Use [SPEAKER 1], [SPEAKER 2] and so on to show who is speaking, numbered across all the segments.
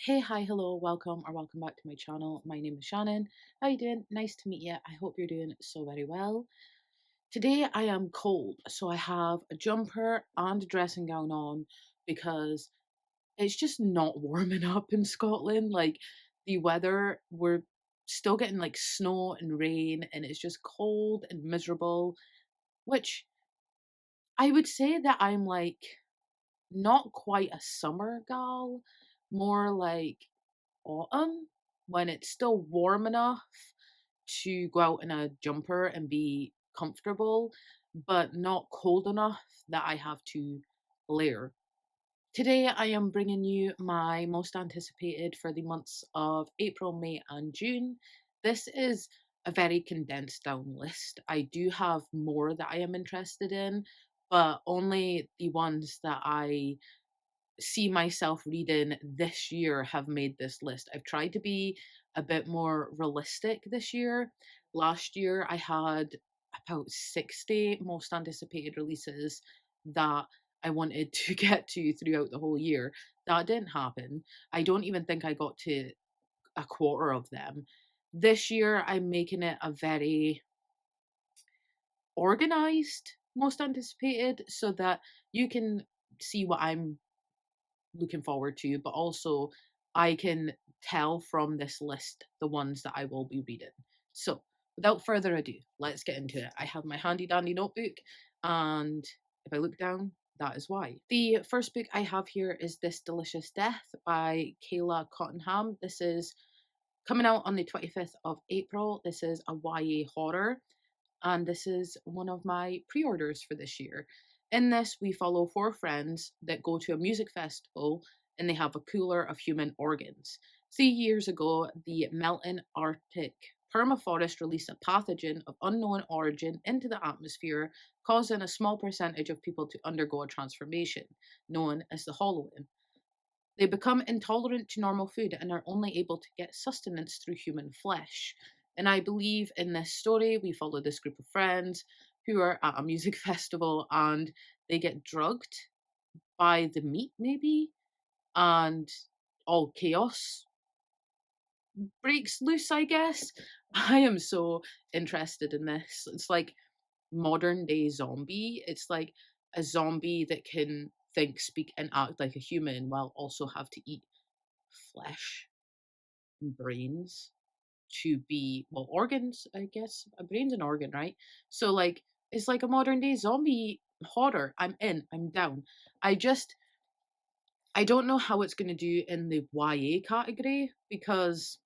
[SPEAKER 1] Hey, hi, hello, welcome or welcome back to my channel. My name is Shannon. How you doing? Nice to meet you. I hope you're doing so very well. Today I am cold, so I have a jumper and a dressing gown on because it's just not warming up in Scotland. Like the weather, we're still getting like snow and rain, and it's just cold and miserable, which I would say that I'm like not quite a summer gal, more like autumn when it's still warm enough to go out in a jumper and be comfortable, but not cold enough that I have to layer. Today, I am bringing you my most anticipated for the months of April, May, and June. This is a very condensed down list. I do have more that I am interested in, but only the ones that I see myself reading this year have made this list. I've tried to be a bit more realistic this year. Last year, I had about 60 most anticipated releases that I wanted to get to throughout the whole year. That didn't happen. I don't even think I got to a quarter of them. This year, I'm making it a very organized most anticipated so that you can see what I'm looking forward to, but also I can tell from this list the ones that I will be reading. So, without further ado, let's get into it. I have my handy dandy notebook, and if I look down, that is why. The first book I have here is This Delicious Death by Kayla Cottenham. This is coming out on the 25th of April. This is a YA horror, and this is one of my pre orders for this year. In this, we follow four friends that go to a music festival and they have a cooler of human organs. 3 years ago, the melting Arctic permafrost released a pathogen of unknown origin into the atmosphere, causing a small percentage of people to undergo a transformation, known as the Hollowing. They become intolerant to normal food and are only able to get sustenance through human flesh. And I believe in this story, we follow this group of friends who are at a music festival and they get drugged by the meat, maybe, and all chaos breaks loose, I guess. I am so interested in this. It's like modern day zombie. It's like a zombie that can think, speak, and act like a human while also have to eat flesh and brains to be, well, organs, I guess. A brain's an organ, right? So like it's like a modern day zombie horror. I'm in, I'm down. I just I don't know how it's gonna do in the YA category because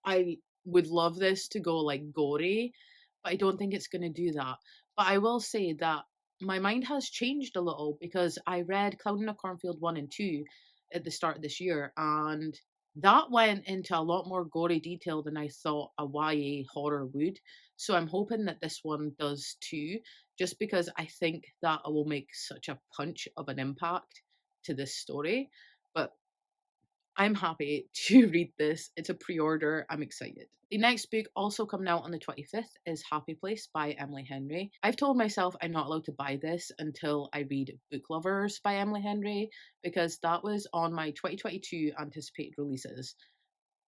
[SPEAKER 1] I would love this to go like gory, but I don't think it's gonna do that. But I will say that my mind has changed a little because I read Cloud in a Cornfield 1 and 2 at the start of this year, and that went into a lot more gory detail than I thought a YA horror would. So I'm hoping that this one does too, just because I think that it will make such a punch of an impact to this story. But I'm happy to read this. It's a pre order. I'm excited. The next book, also coming out on the 25th, is Happy Place by Emily Henry. I've told myself I'm not allowed to buy this until I read Book Lovers by Emily Henry because that was on my 2022 anticipated releases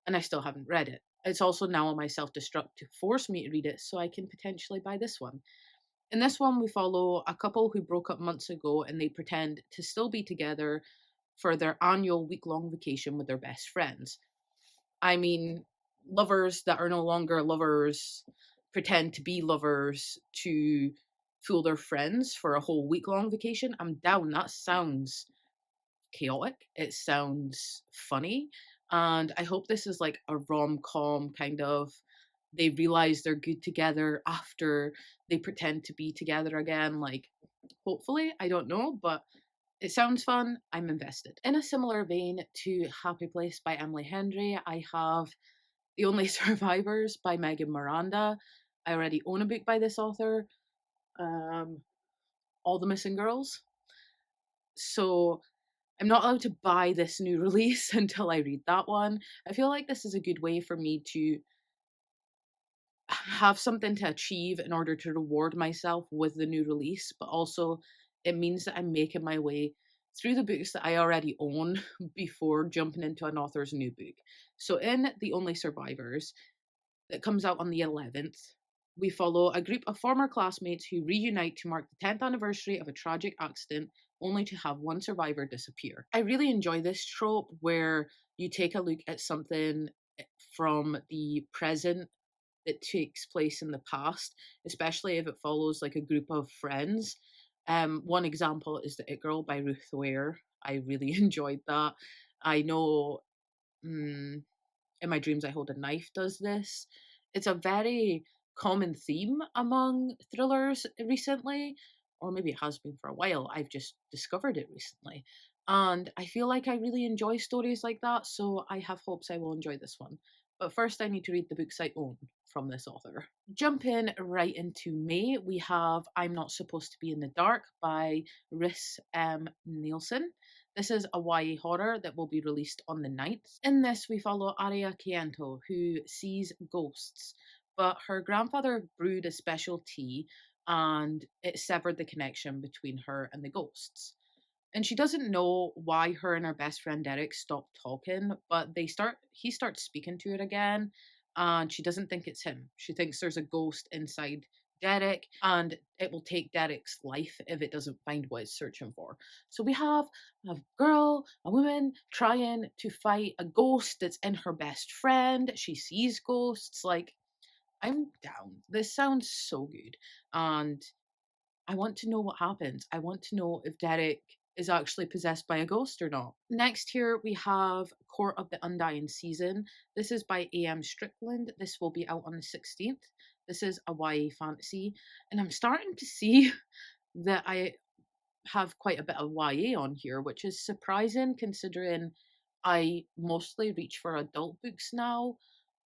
[SPEAKER 1] and I still haven't read it. It's also now on my self destruct to force me to read it so I can potentially buy this one. In this one, we follow a couple who broke up months ago and they pretend to still be together for their annual week long vacation with their best friends. I mean, lovers that are no longer lovers pretend to be lovers to fool their friends for a whole week long vacation. I'm down. That sounds chaotic. It sounds funny. And I hope this is like a rom com kind of. They realize they're good together after they pretend to be together again. Like, hopefully, I don't know, but it sounds fun. I'm invested. In a similar vein to Happy Place by Emily Henry, I have The Only Survivors by Megan Miranda. I already own a book by this author, um, All the Missing Girls. So I'm not allowed to buy this new release until I read that one. I feel like this is a good way for me to have something to achieve in order to reward myself with the new release, but also it means that I'm making my way through the books that I already own before jumping into an author's new book. So in The Only Survivors, that comes out on the 11th, we follow a group of former classmates who reunite to mark the 10th anniversary of a tragic accident, only to have one survivor disappear. I really enjoy this trope where you take a look at something from the present that takes place in the past, especially if it follows like a group of friends. One example is The It Girl by Ruth Ware. I really enjoyed that. I know mm, In My Dreams I Hold a Knife does this. It's a very common theme among thrillers recently, or maybe it has been for a while. I've just discovered it recently. And I feel like I really enjoy stories like that, so I have hopes I will enjoy this one. But first, I need to read the books I own from this author. Jump in right into May. We have I'm Not Supposed to Be in the Dark by Rhys M. Nielsen. This is a YA horror that will be released on the 9th. In this, we follow Aria Kiento, who sees ghosts, but her grandfather brewed a special tea and it severed the connection between her and the ghosts. And she doesn't know why her and her best friend Derek stopped talking, but he starts speaking to her again, and she doesn't think it's him. She thinks there's a ghost inside Derek, and it will take Derek's life if it doesn't find what it's searching for. So we have a girl, a woman trying to fight a ghost that's in her best friend. She sees ghosts. Like, I'm down. This sounds so good. And I want to know what happens. I want to know if Derek is actually possessed by a ghost or not. Next, here we have Court of the Undying Season. This is by A.M. Strickland. This will be out on the 16th. This is a YA fantasy, and I'm starting to see that I have quite a bit of YA on here, which is surprising considering I mostly reach for adult books now.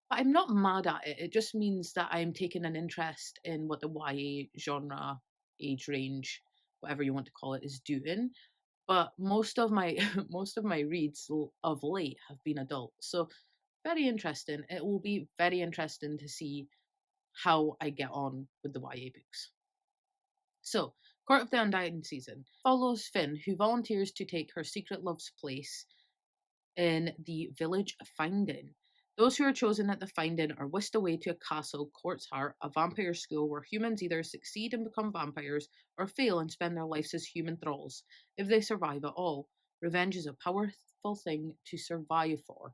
[SPEAKER 1] But I'm not mad at it. It just means that I'm taking an interest in what the YA genre, age range, whatever you want to call it, is doing. But most of my most of my reads of late have been adult, so very interesting. It will be very interesting to see how I get on with the YA books. So, Court of the Undying Season follows Finn, who volunteers to take her secret love's place in the village Finding. Those who are chosen at the Finding are whisked away to a castle, Court's Heart, a vampire school where humans either succeed and become vampires or fail and spend their lives as human thralls. If they survive at all, revenge is a powerful thing to survive for.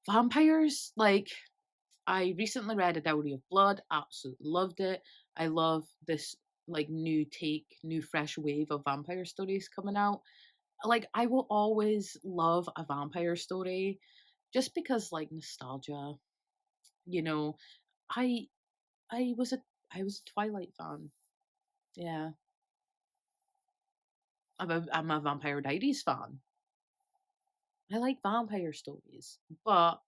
[SPEAKER 1] Vampires, like, I recently read A Dowry of Blood, absolutely loved it. I love this like new fresh wave of vampire stories coming out. Like, I will always love a vampire story just because like nostalgia, you know. I I was a I was a Twilight fan. Yeah. I'm a Vampire Diaries fan. I like vampire stories, but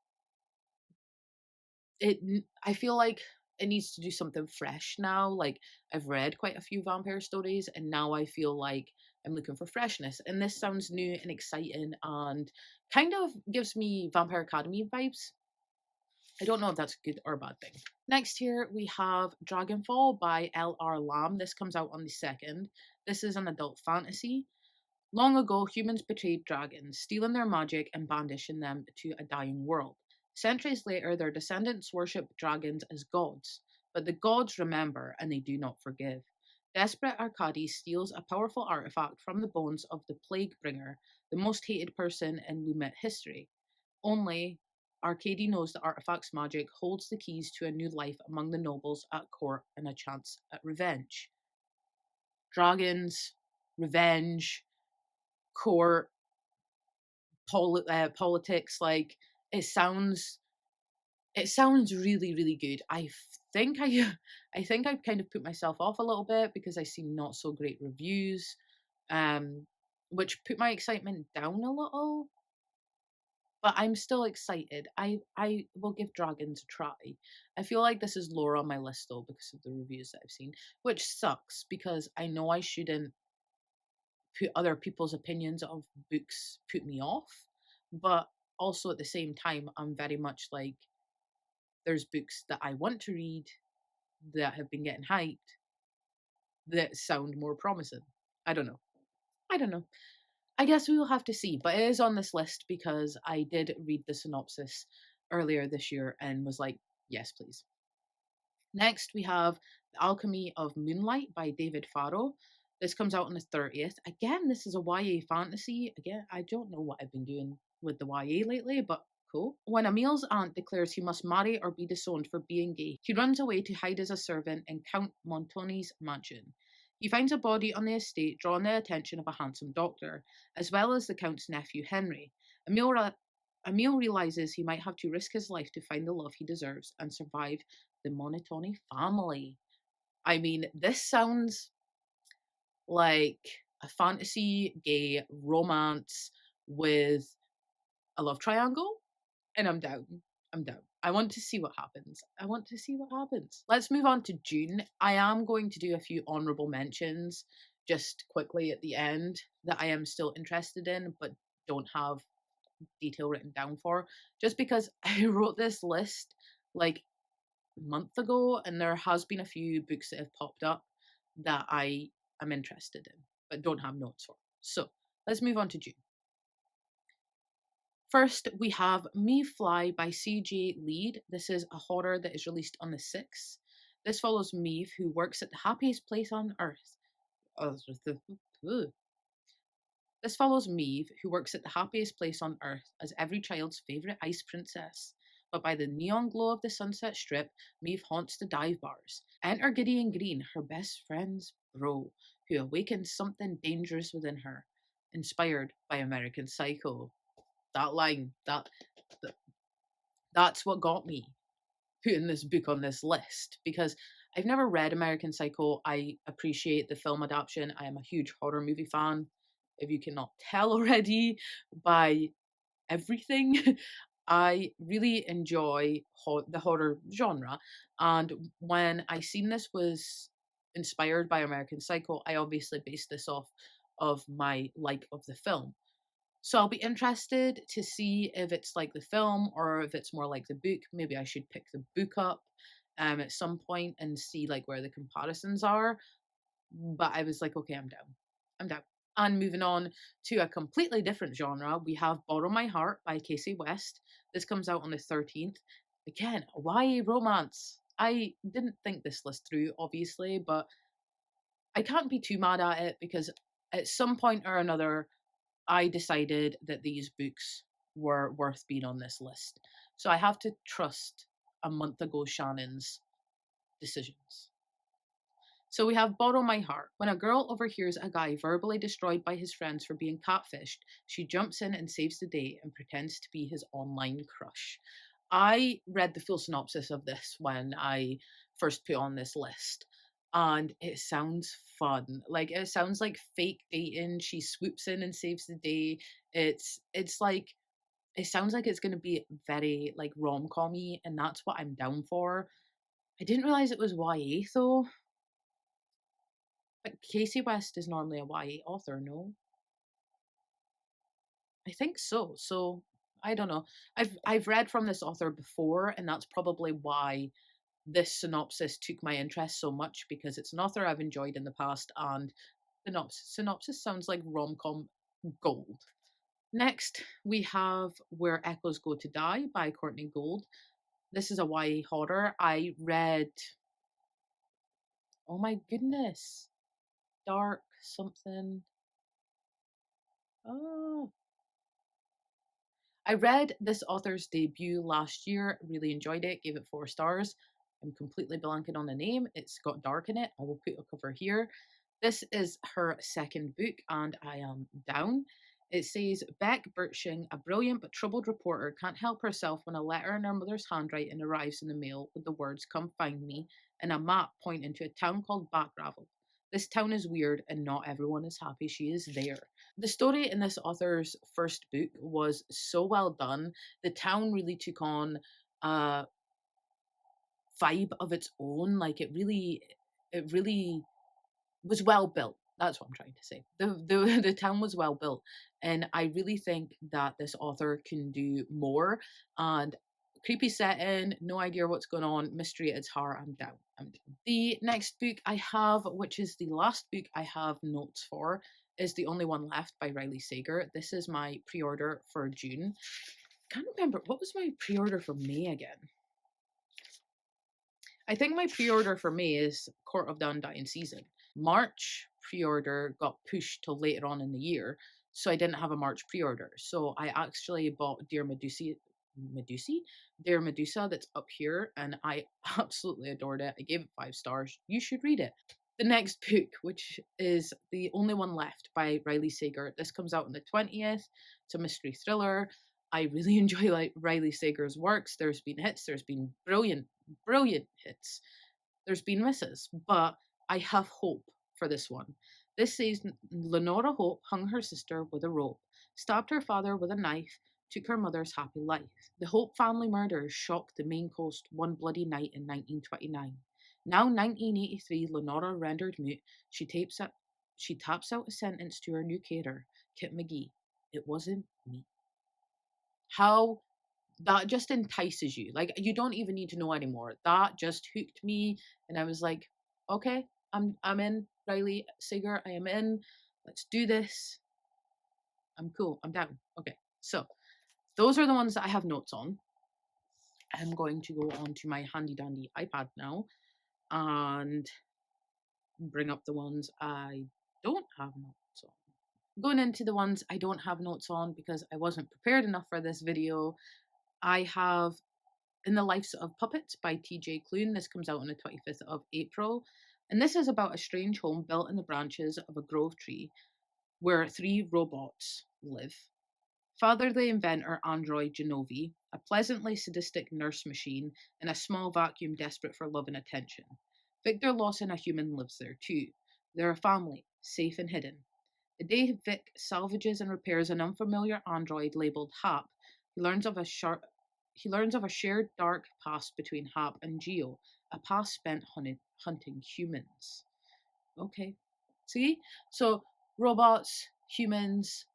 [SPEAKER 1] I feel like it needs to do something fresh now. Like, I've read quite a few vampire stories and now I feel like I'm looking for freshness. And this sounds new and exciting and kind of gives me Vampire Academy vibes. I don't know if that's a good or a bad thing. Next here we have Dragonfall by L.R. Lamb. This comes out on the 2nd. This is an adult fantasy. Long ago, humans betrayed dragons, stealing their magic and banishing them to a dying world. Centuries later, their descendants worship dragons as gods, but the gods remember and they do not forgive. Desperate Arcady steals a powerful artifact from the bones of the Plague Bringer, the most hated person in Lumet history. Only Arcady knows the artifact's magic holds the keys to a new life among the nobles at court and a chance at revenge. Dragons, revenge, court, politics. Like, it sounds it sounds really really good. Think I I think I've kind of put myself off a little bit because I see not so great reviews, um, which put my excitement down a little. But I'm still excited. I will give Dragons a try. I feel like this is lower on my list though because of the reviews that I've seen, which sucks because I know I shouldn't put other people's opinions of books put me off, but also at the same time I'm very much like there's books that I want to read that have been getting hyped that sound more promising. I don't know. I don't know. I guess we will have to see, but it is on this list because I did read the synopsis earlier this year and was like, yes, please. Next, we have The Alchemy of Moonlight by David Farrow. This comes out on the 30th. Again, this is a YA fantasy. Again, I don't know what I've been doing with the YA lately, but cool. When Emil's aunt declares he must marry or be disowned for being gay, he runs away to hide as a servant in Count Montoni's mansion. He finds a body on the estate, drawing the attention of a handsome doctor, as well as the Count's nephew Henry. Emil, Emil realizes he might have to risk his life to find the love he deserves and survive the Montoni family. I mean, this sounds like a fantasy gay romance with a love triangle, and I'm down. I'm down. I want to see what happens. I want to see what happens. Let's move on to June. I am going to do a few honorable mentions just quickly at the end that I am still interested in, but don't have detail written down for, just because I wrote this list like month ago, and there has been a few books that have popped up that I am interested in, but don't have notes for. So let's move on to June. First, we have Me Fly by C.J. Lead. This is a horror that is released on the 6th. This follows Maeve, who works at the happiest place on earth. This follows Maeve, who works at the happiest place on earth as every child's favourite ice princess. But by the neon glow of the Sunset Strip, Maeve haunts the dive bars. Enter Gideon Green, her best friend's bro, who awakens something dangerous within her, inspired by American Psycho. That line, that's what got me putting this book on this list, because I've never read American Psycho. I appreciate the film adaptation. I am a huge horror movie fan, if you cannot tell already by everything. I really enjoy the horror genre, and when I seen this was inspired by American Psycho, I obviously based this off of my like of the film. So I'll be interested to see if it's like the film or if it's more like the book. Maybe I should pick the book up at some point and see like where the comparisons are. But I was like, okay, I'm down. I'm down. And moving on to a completely different genre, we have Borrow My Heart by Casey West. This comes out on the 13th. Again, YA romance. I didn't think this list through, obviously, but I can't be too mad at it because at some point or another, I decided that these books were worth being on this list. So I have to trust a month ago Shannon's decisions. So we have Borrow My Heart. When a girl overhears a guy verbally destroyed by his friends for being catfished, she jumps in and saves the day and pretends to be his online crush. I read the full synopsis of this when I first put on this list, and it sounds fun. Like it sounds like fake dating. She swoops in and saves the day. It's like it sounds like it's gonna be very like rom-commy, and that's what I'm down for. I didn't realize it was YA though. But Casey West is normally a YA author, no? I think so. So I don't know. I've read from this author before, and that's probably why this synopsis took my interest so much, because it's an author I've enjoyed in the past, and the synopsis sounds like rom com gold. Next, we have Where Echoes Go to Die by Courtney Gold. This is a YA horror. I read, oh my goodness, Dark something. Oh, I read this author's debut last year, really enjoyed it, gave it 4 stars. I'm completely blanking on the name. It's got dark in it. I will put a cover here. This is her second book, and I am down. It says Beck Birching, a brilliant but troubled reporter, can't help herself when a letter in her mother's handwriting arrives in the mail with the words "Come find me" and a map pointing to a town called Backgravel. This town is weird, and not everyone is happy she is there. The story in this author's first book was so well done. The town really took on a vibe of its own. Like it really was well built. That's what I'm trying to say. The the town was well built, and I really think that this author can do more. And creepy setting, no idea what's going on, mystery at its heart. I'm down. I'm down. The next book I have, which is the last book I have notes for, is The Only One Left by Riley Sager. This is my pre-order for June. Can't remember, what was my pre-order for May again? I think my pre-order for May is Court of the Undying Season. March pre-order got pushed till later on in the year, so I didn't have a March pre-order. So I actually bought Dear Medusa that's up here, and I absolutely adored it. I gave it 5 stars. You should read it. The next book, which is The Only One Left by Riley Sager. This comes out on the 20th. It's a mystery thriller. I really enjoy Riley Sager's works. There's been hits, there's been brilliant hits. There's been misses, but I have hope for this one. This says Lenora Hope hung her sister with a rope, stabbed her father with a knife, took her mother's happy life. The Hope family murders shocked the Maine coast one bloody night in 1929. Now 1983, Lenora rendered mute, she taps out a sentence to her new carer, Kit McGee. It wasn't me. How that just entices you. Like, you don't even need to know anymore. That just hooked me, and I was like, okay, I'm in, Riley Sager. I am in. Let's do this. I'm cool. I'm down. Okay, so those are the ones that I have notes on. I'm going to go on to my handy dandy iPad now and bring up the ones I don't have notes on. Going into the ones I don't have notes on because I wasn't prepared enough for this video, I have In the Lives of Puppets by TJ Klune. This comes out on the 25th of April. And this is about a strange home built in the branches of a grove tree where 3 robots live. Father the inventor android Genovi, a pleasantly sadistic nurse machine, and a small vacuum desperate for love and attention. Victor Lawson, a human, lives there too. They're a family, safe and hidden. The day Vic salvages and repairs an unfamiliar android labeled Hap, he learns of a shared dark past between Hap and Geo, a past spent hunting humans. Okay. See? So, robots, humans,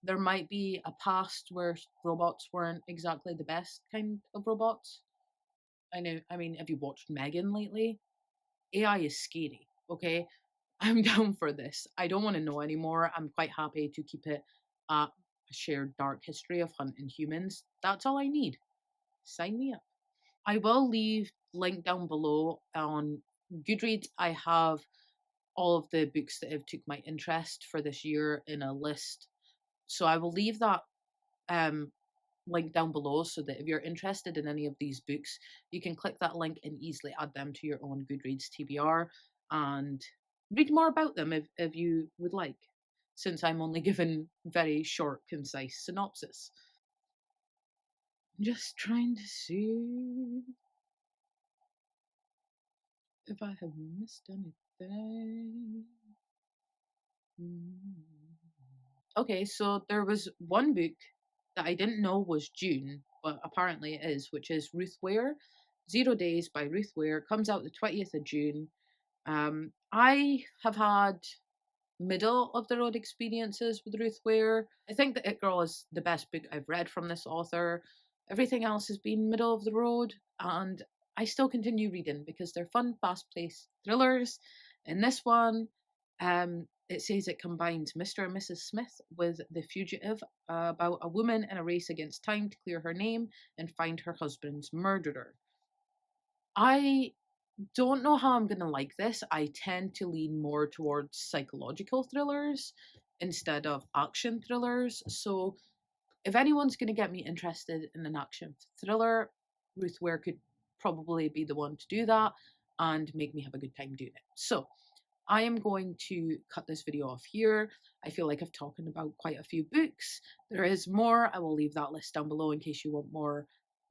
[SPEAKER 1] there might be a past where robots weren't exactly the best kind of robots. I mean, have you watched Megan lately? AI is scary, okay? I'm down for this. I don't want to know anymore. I'm quite happy to keep it a shared dark history of hunting humans. That's all I need. Sign me up. I will leave link down below on Goodreads. I have all of the books that have took my interest for this year in a list. So I will leave that link down below so that if you're interested in any of these books, you can click that link and easily add them to your own Goodreads TBR and read more about them if you would like, since I'm only given very short, concise synopsis. I'm just trying to see if I have missed anything. Okay, so there was one book that I didn't know was June, but apparently it is, which is Ruth Ware. 0 Days by Ruth Ware comes out the 20th of June. I have had middle of the road experiences with Ruth Ware. I think that It Girl is the best book I've read from this author. Everything else has been middle of the road, and I still continue reading because they're fun, fast-paced thrillers. In this one, it says it combines Mr. and Mrs. Smith with The Fugitive, about a woman in a race against time to clear her name and find her husband's murderer. I don't know how I'm going to like this. I tend to lean more towards psychological thrillers instead of action thrillers. So if anyone's going to get me interested in an action thriller, Ruth Ware could probably be the one to do that and make me have a good time doing it. So I am going to cut this video off here. I feel like I've talked about quite a few books. There is more. I will leave that list down below in case you want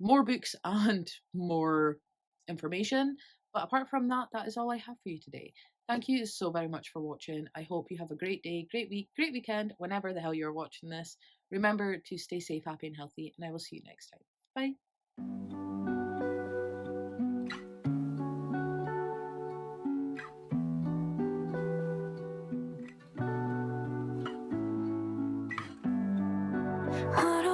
[SPEAKER 1] more books and more information. But apart from that, that is all I have for you today. Thank you so very much for watching. I hope you have a great day, great week, great weekend, whenever the hell you're watching this. Remember to stay safe, happy, and healthy, and I will see you next time. Bye.
[SPEAKER 2] I